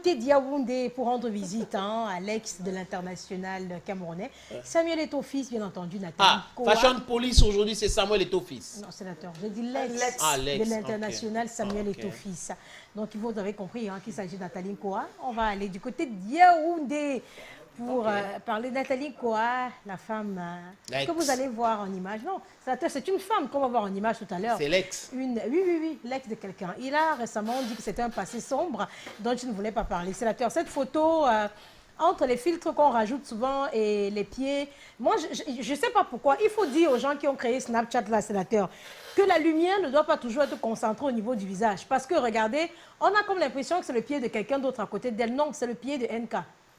côté d'Yaoundé pour rendre visite à l'ex de l'international camerounais. Samuel Eto'o-Fils, bien entendu, Nathalie Koa. Fashion Police aujourd'hui, c'est Samuel Eto'o-Fils. Non, sénateur, j'ai dit l'ex l'ex, de l'international Samuel ok. Eto'o-Fils. Donc, vous avez compris qu'il s'agit de Nathalie Koa. On va aller du côté d'Yaoundé pour parler de Nathalie Koa, la femme que vous allez voir en image. Non, sénateur, c'est une femme qu'on va voir en image tout à l'heure. C'est l'ex. Oui, l'ex de quelqu'un. Il a récemment dit que c'était un passé sombre dont il ne voulait pas parler. Sénateur, cette photo, entre les filtres qu'on rajoute souvent et les pieds, moi, je ne sais pas pourquoi. Il faut dire aux gens qui ont créé Snapchat, là, sénateur, que la lumière ne doit pas toujours être concentrée au niveau du visage. Parce que, regardez, on a comme l'impression que c'est le pied de quelqu'un d'autre à côté d'elle. Non, c'est le pied de NK.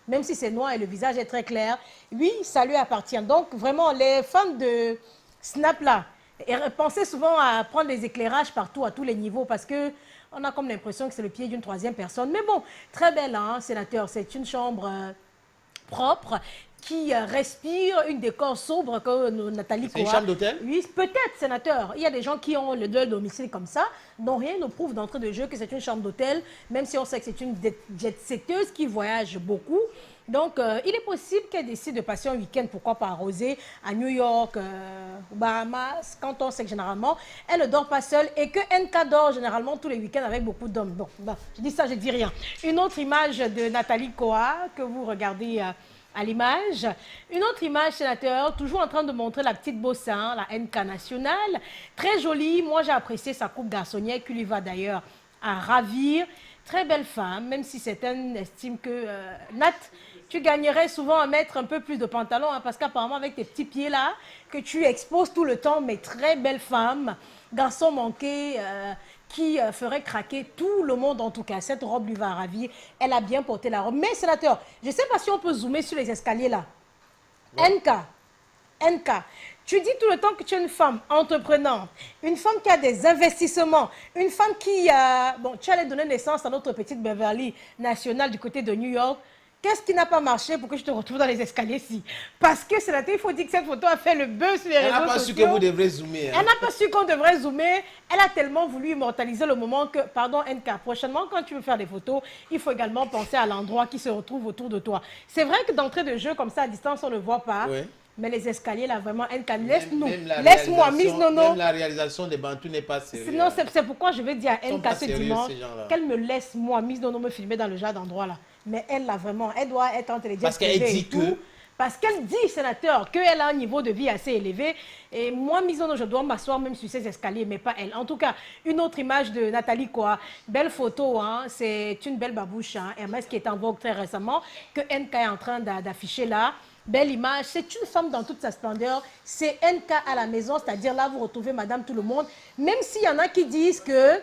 Même si c'est noir et le visage est très clair, oui, ça lui appartient. Donc, vraiment, les fans de Snap, là, pensez souvent à prendre les éclairages partout, à tous les niveaux, parce que on a comme l'impression que c'est le pied d'une troisième personne. Mais bon, très belle, hein, sénateur. C'est une chambre propre qui respire une décor sobre que Nathalie Koa. C'est une chambre d'hôtel? Oui, peut-être, sénateur. Il y a des gens qui ont leur domicile comme ça, dont rien ne prouve d'entrée de jeu que c'est une chambre d'hôtel, même si on sait que c'est une jet-setteuse qui voyage beaucoup. Donc, il est possible qu'elle décide de passer un week-end, pourquoi pas arroser, à New York, aux Bahamas, quand on sait que généralement, elle ne dort pas seule et que NK dort généralement tous les week-ends avec beaucoup d'hommes. Bon, je dis ça, je dis rien. Une autre image de Nathalie Koa que vous regardez à l'image. Une autre image, sénateur, toujours en train de montrer la petite Bossin, la NK nationale. Très jolie. Moi, j'ai apprécié sa coupe garçonnière qui lui va d'ailleurs à ravir. Très belle femme, même si certaines estiment que Nat, tu gagnerais souvent à mettre un peu plus de pantalon, hein, parce qu'apparemment avec tes petits pieds là, que tu exposes tout le temps, mais très belle femme, garçon manqué, qui ferait craquer tout le monde en tout cas. Cette robe lui va ravir. Elle a bien porté la robe. Mais sénateur, je ne sais pas si on peut zoomer sur les escaliers là. Ouais. NK, tu dis tout le temps que tu es une femme entreprenante, une femme qui a des investissements, une femme qui a... Bon, tu allais donner naissance à notre petite Beverly nationale du côté de New York. Qu'est-ce qui n'a pas marché pour que je te retrouve dans les escaliers-ci? Parce que c'est là il faut dire que cette photo a fait le buzz sur les réseaux sociaux. Elle n'a pas su que vous devrez zoomer. Hein. Elle n'a pas su qu'on devrait zoomer. Elle a tellement voulu immortaliser le moment que, pardon NK, prochainement quand tu veux faire des photos, il faut également penser à l'endroit qui se retrouve autour de toi. C'est vrai que d'entrée de jeu, comme ça, à distance, on ne le voit pas. Oui. Mais les escaliers, là, vraiment, NK, laisse-nous. Laisse-moi, Miss Nono. Même la réalisation des Bantous n'est pas sérieuse. Non, c'est pourquoi je vais dire à NK ce dimanche qu'elle me laisse, moi, Miss Nono, me filmer dans le genre d'endroit là. Mais elle, là, vraiment, elle doit être entre les dieux. Parce qu'elle dit que... Parce qu'elle dit, sénateur, qu'elle a un niveau de vie assez élevé. Et moi, Miss Nono, je dois m'asseoir même sur ces escaliers, mais pas elle. En tout cas, une autre image de Nathalie Koa. Belle photo, hein, c'est une belle babouche, hein, Hermès qui est en vogue très récemment, que NK est en train d'afficher là. Belle image, c'est une femme dans toute sa splendeur. C'est NK à la maison, c'est-à-dire là, vous retrouvez Madame Tout le Monde. Même s'il y en a qui disent que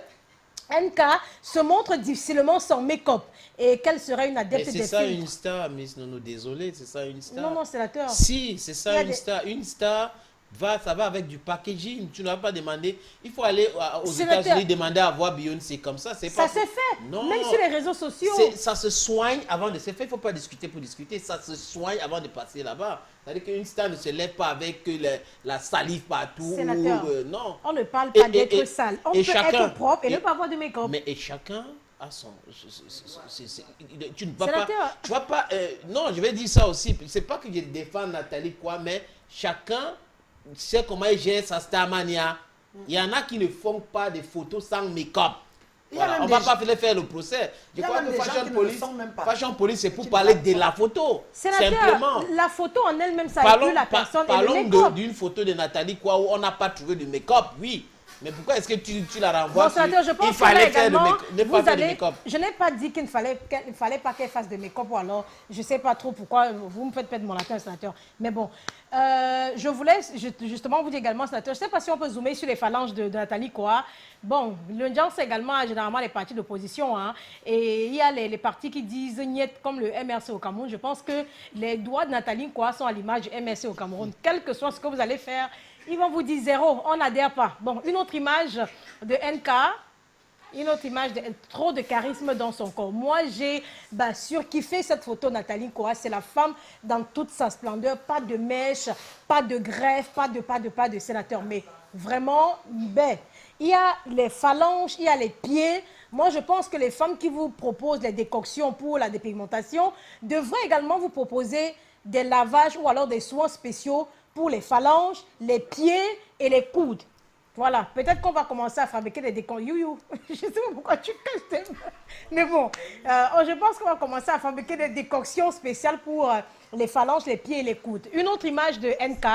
NK se montre difficilement sans make-up et qu'elle serait une adepte des films. C'est ça une star, Miss Nono, désolé, c'est ça une star. Non, sénateur. Si, c'est ça une star. Une star, ça va avec du packaging. Tu n'as pas demandé. Il faut aller aux États-Unis demander à voir Beyoncé comme ça. Ça s'est fait. Non. Même sur les réseaux sociaux. Ça se soigne avant de se faire. Il ne faut pas discuter pour discuter. Ça se soigne avant de passer là-bas. C'est-à-dire qu'une star ne se lève pas avec la salive partout. Sénateur, non. On ne parle pas d'être sale. On peut être propre et ne pas avoir de make-up. Mais chacun a son... Tu ne vas pas... Tu vas pas non, je vais dire ça aussi. C'est pas que je défends Nathalie quoi, mais chacun sait comment elle gère sa starmania. Il y en a qui ne font pas des photos sans make-up. Voilà. On ne va pas faire le procès. Je crois que Fashion Police, c'est pour parler de la photo. Simplement. La photo en elle-même, ça inclut la personne et le make-up. Parlons d'une photo de Nathalie quoi, où on n'a pas trouvé de make-up, oui. Mais pourquoi est-ce que tu la renvoies? Bon, je pense il fallait faire de make-up. Je n'ai pas dit qu'il ne fallait pas qu'elle fasse de make-up ou alors je ne sais pas trop pourquoi vous me faites perdre mon latin, sénateur. Mais bon, je voulais justement vous dire également, sénateur, je ne sais pas si on peut zoomer sur les phalanges de Nathalie Koa. Bon, le genre, c'est également généralement les partis d'opposition. Hein, et il y a les partis qui disent niet comme le MRC au Cameroun. Je pense que les doigts de Nathalie Koa sont à l'image du MRC au Cameroun. Quel que soit ce que vous allez faire, ils vont vous dire zéro, on n'adhère pas. Bon, une autre image de NK, une autre image de trop de charisme dans son corps. Moi, j'ai surkiffé cette photo Nathalie Koa. C'est la femme dans toute sa splendeur. Pas de mèche, pas de greffe, pas de sénateur. Mais vraiment, il y a les phalanges, il y a les pieds Moi, je pense que les femmes qui vous proposent les décoctions pour la dépigmentation devraient également vous proposer des lavages ou alors des soins spéciaux pour les phalanges, les pieds et les coudes. Voilà, peut-être qu'on va commencer à fabriquer des décoctions. Je sais pas pourquoi tu caches. Mais bon, je pense qu'on va commencer à fabriquer des décoctions spéciales pour les phalanges, les pieds et les coudes. Une autre image de NK.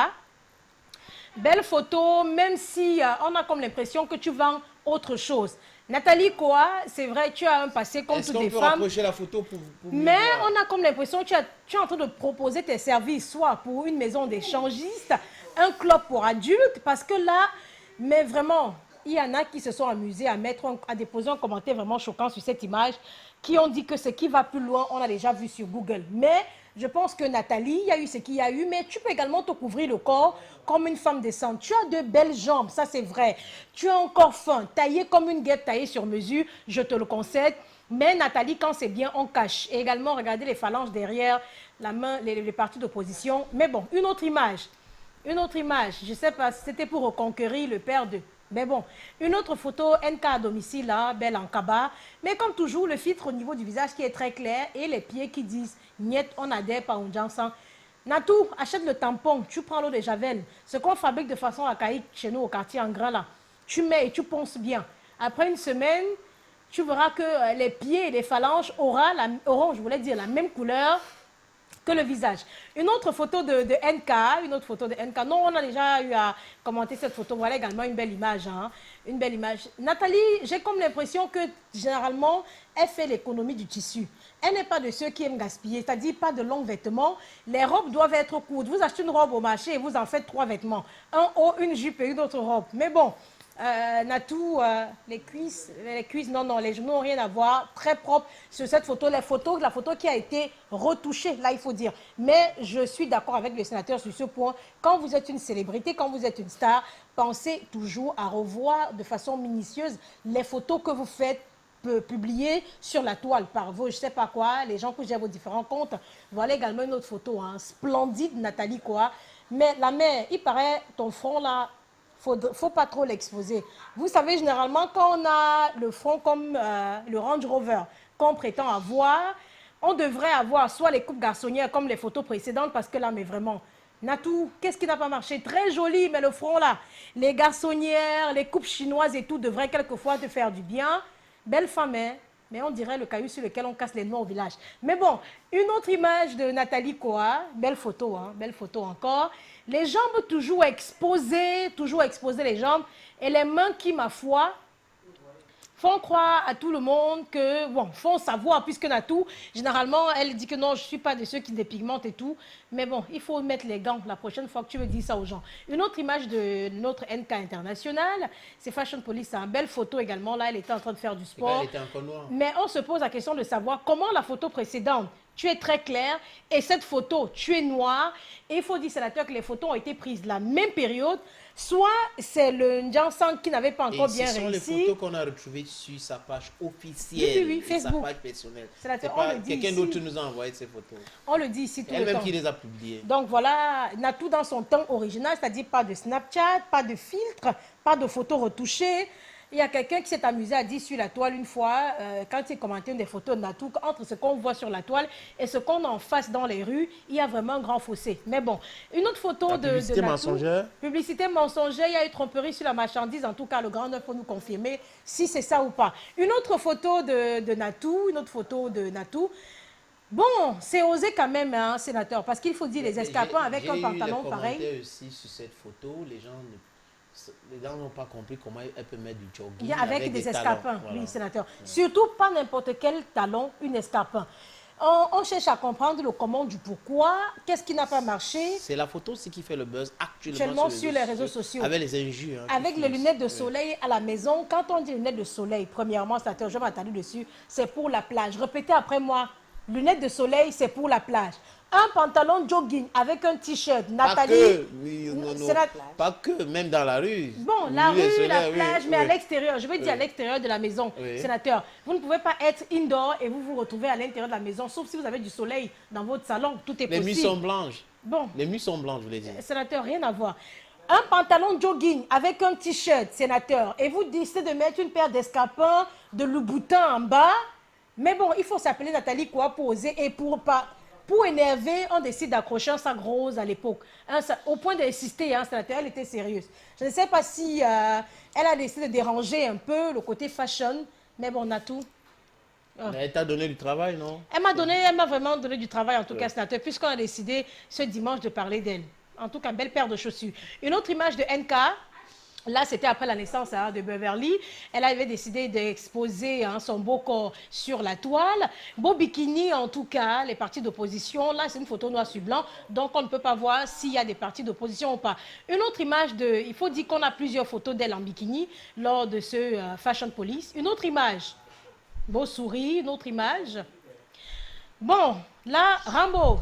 Belle photo, même si on a comme l'impression que tu vends autre chose. Nathalie Koa, c'est vrai, tu as un passé comme toutes les femmes. Est-ce qu'on peut rapprocher la photo pour mais on a comme l'impression que tu es en train de proposer tes services, soit pour une maison d'échangistes, un club pour adultes, parce que là, mais vraiment, il y en a qui se sont amusés à déposer un commentaire vraiment choquant sur cette image, qui ont dit que ce qui va plus loin, on a déjà vu sur Google. Mais je pense que Nathalie, il y a eu ce qu'il y a eu, mais tu peux également te couvrir le corps comme une femme décente. Tu as de belles jambes, ça c'est vrai. Tu as un corps fin, taillé comme une guêpe taillée sur mesure, je te le concède. Mais Nathalie, quand c'est bien, on cache. Et également, regardez les phalanges derrière, la main, les parties d'opposition. Mais bon, une autre image, je ne sais pas, c'était pour reconquérir le père de... Mais bon, une autre photo, NK à domicile, là, belle en cabas. Mais comme toujours, le filtre au niveau du visage qui est très clair et les pieds qui disent « Niet, on adhère pas un jansan ». Natou, achète le tampon, tu prends l'eau de Javel. Ce qu'on fabrique de façon archaïque chez nous au quartier en grain, là, tu mets et tu ponces bien. Après une semaine, tu verras que les pieds et les phalanges auront, je voulais dire, la même couleur que le visage. Une autre photo de NK, Non, on a déjà eu à commenter cette photo. Voilà également une belle image. Hein. Une belle image. Nathalie, j'ai comme l'impression que généralement, elle fait l'économie du tissu. Elle n'est pas de ceux qui aiment gaspiller, c'est-à-dire pas de longs vêtements. Les robes doivent être courtes. Vous achetez une robe au marché et vous en faites 3 vêtements. Un haut, une jupe et une autre robe. Mais bon, Natou, les cuisses, non, les genoux n'ont rien à voir. Très propre sur cette photo. La photo qui a été retouchée, là, il faut dire. Mais je suis d'accord avec le sénateur sur ce point. Quand vous êtes une célébrité, quand vous êtes une star, pensez toujours à revoir de façon minutieuse les photos que vous faites publier sur la toile par vos, je sais pas quoi, les gens que j'ai vos différents comptes. Voilà également une autre photo, hein, splendide Nathalie quoi. Mais la mère, il paraît, ton front là, faut pas trop l'exposer. Vous savez, généralement, quand on a le front comme le Range Rover qu'on prétend avoir, on devrait avoir soit les coupes garçonnières comme les photos précédentes, parce que là, mais vraiment, Natou, qu'est-ce qui n'a pas marché? Très joli, mais le front là, les garçonnières, les coupes chinoises et tout devraient quelquefois te faire du bien. Belle femme, hein? Mais on dirait le caillou sur lequel on casse les noix au village. Mais bon, une autre image de Nathalie Koa, belle photo, hein? Belle photo encore. Les jambes toujours exposées les jambes. Et les mains qui, ma foi, font croire à tout le monde que, bon, font savoir, puisque Natou, généralement, elle dit que non, je ne suis pas de ceux qui dépigmentent et tout. Mais bon, il faut mettre les gants la prochaine fois que tu veux dire ça aux gens. Une autre image de notre NK international, c'est Fashion Police, c'est une belle photo également. Là, elle était en train de faire du sport. Elle était encore noire. Mais on se pose la question de savoir comment la photo précédente, tu es très clair, et cette photo, tu es noir. Et il faut dire, sénateur, que les photos ont été prises la même période. Soit c'est le Njansan qui n'avait pas encore bien réussi. Ce sont les photos qu'on a retrouvées sur sa page officielle, oui, Facebook. sa page personnelle. C'est pas quelqu'un d'autre nous a envoyé ces photos. On le dit ici tout le temps. Elle-même qui les a publiées. Donc voilà, Natou dans son temps original, c'est-à-dire pas de Snapchat, pas de filtre, pas de photos retouchées. Il y a quelqu'un qui s'est amusé à dire sur la toile une fois, quand il commentait une des photos de Natou, entre ce qu'on voit sur la toile et ce qu'on a en face dans les rues, il y a vraiment un grand fossé. Mais bon, une autre photo de publicité Natou, mensongère. Publicité mensongère, il y a eu tromperie sur la marchandise, en tout cas le grand neuf pour nous confirmer si c'est ça ou pas. Une autre photo de Natou, Bon, c'est osé quand même, hein, sénateur, parce qu'il faut dire les escarpins avec un pantalon pareil. J'ai eu aussi sur cette photo, les gens n'ont pas compris comment elle peut mettre du jogging avec des escarpins, voilà. Oui, sénateur. Surtout pas n'importe quel talon, une escarpin. On cherche à comprendre le comment du pourquoi, qu'est-ce qui n'a pas marché. C'est la photo aussi qui fait le buzz actuellement sur les réseaux sociaux. Avec les injures. Hein, avec les lunettes de soleil à la maison. Quand on dit lunettes de soleil, premièrement, sénateur, je m'attendais dessus, c'est pour la plage. Répétez après moi, lunettes de soleil, c'est pour la plage. Un pantalon jogging avec un t-shirt. Nathalie. Pas que, oui, non, pas que, même dans la rue. Bon, la rue, soleil, la plage, mais à l'extérieur. Je veux dire à l'extérieur de la maison, oui. Sénateur. Vous ne pouvez pas être indoor et vous vous retrouvez à l'intérieur de la maison, sauf si vous avez du soleil dans votre salon. Tout est possible. Les nuits sont blanches. Bon. Les nuits sont blanches, je voulais dire. Sénateur, rien à voir. Un pantalon jogging avec un t-shirt, sénateur, et vous décidez de mettre une paire d'escarpins de Louboutin en bas. Mais bon, il faut s'appeler Nathalie quoi pour oser et pour énerver, on décide d'accrocher un sac rose à l'époque. Au point d'insister, hein, elle était sérieuse. Je ne sais pas si elle a décidé de déranger un peu le côté fashion, mais bon, on a tout. Mais elle t'a donné du travail, non? Elle m'a vraiment donné du travail, en tout cas, sénateur, puisqu'on a décidé ce dimanche de parler d'elle. En tout cas, belle paire de chaussures. Une autre image de NK, là, c'était après la naissance hein, de Beverly. Elle avait décidé d'exposer hein, son beau corps sur la toile. Beau bikini, en tout cas, les partis d'opposition. Là, c'est une photo noir sur blanc, donc on ne peut pas voir s'il y a des partis d'opposition ou pas. Une autre image il faut dire qu'on a plusieurs photos d'elle en bikini lors de ce Fashion Police. Une autre image. Beau sourire, une autre image. Bon, là, Rambo,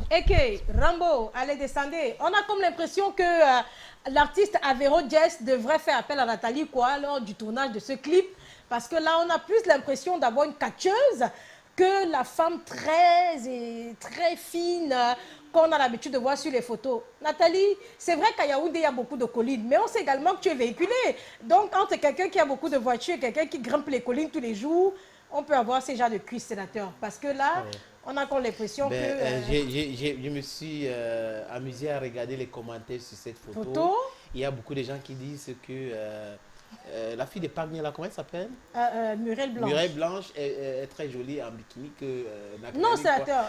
Rambo, allez, descendez. On a comme l'impression que l'artiste Avero Jess devrait faire appel à Nathalie quoi, lors du tournage de ce clip. Parce que là, on a plus l'impression d'avoir une catcheuse que la femme très fine qu'on a l'habitude de voir sur les photos. Nathalie, c'est vrai qu'à Yaoundé, il y a beaucoup de collines, mais on sait également que tu es véhiculée. Donc, quand tu es quelqu'un qui a beaucoup de voitures, quelqu'un qui grimpe les collines tous les jours, on peut avoir ces genres de cuisses, sénateur. Parce que là, on a encore l'impression que... Je me suis amusé à regarder les commentaires sur cette photo. Il y a beaucoup de gens qui disent que la fille de Pagny, là, comment elle s'appelle? Muriel Blanche. Muriel Blanche est très jolie en bikini que... non, sénateur.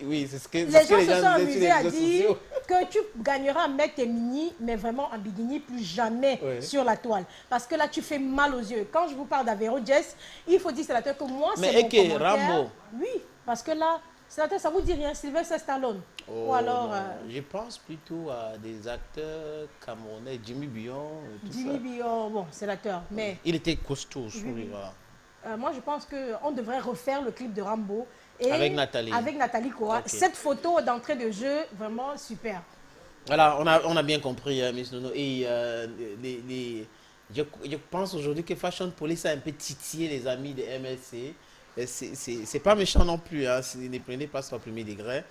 Oui, c'est ce que les gens se sont amusés à dire que tu gagneras à mettre tes mini, mais vraiment en bikini, plus jamais sur la toile. Parce que là, tu fais mal aux yeux. Quand je vous parle d'Avero Jess, il faut dire, sénateur, que moi, c'est mon commentaire. Rambo. Oui, parce que là, sénateur, ça vous dit rien, Sylvester Stallone. Ou alors... Je pense plutôt à des acteurs camerounais, Jimmy Bion. Jimmy Bion, bon, sénateur, mais... Il était costaud, voilà. Moi, je pense qu'on devrait refaire le clip de Rambo. Et avec Nathalie. Avec Nathalie Koa. Okay. Cette photo d'entrée de jeu, vraiment super. Voilà, on a bien compris, Miss Nono. Et je pense aujourd'hui que Fashion Police a un peu titillé les amis de MLC. C'est pas méchant non plus, hein. Ne prenez pas ça au premier degré.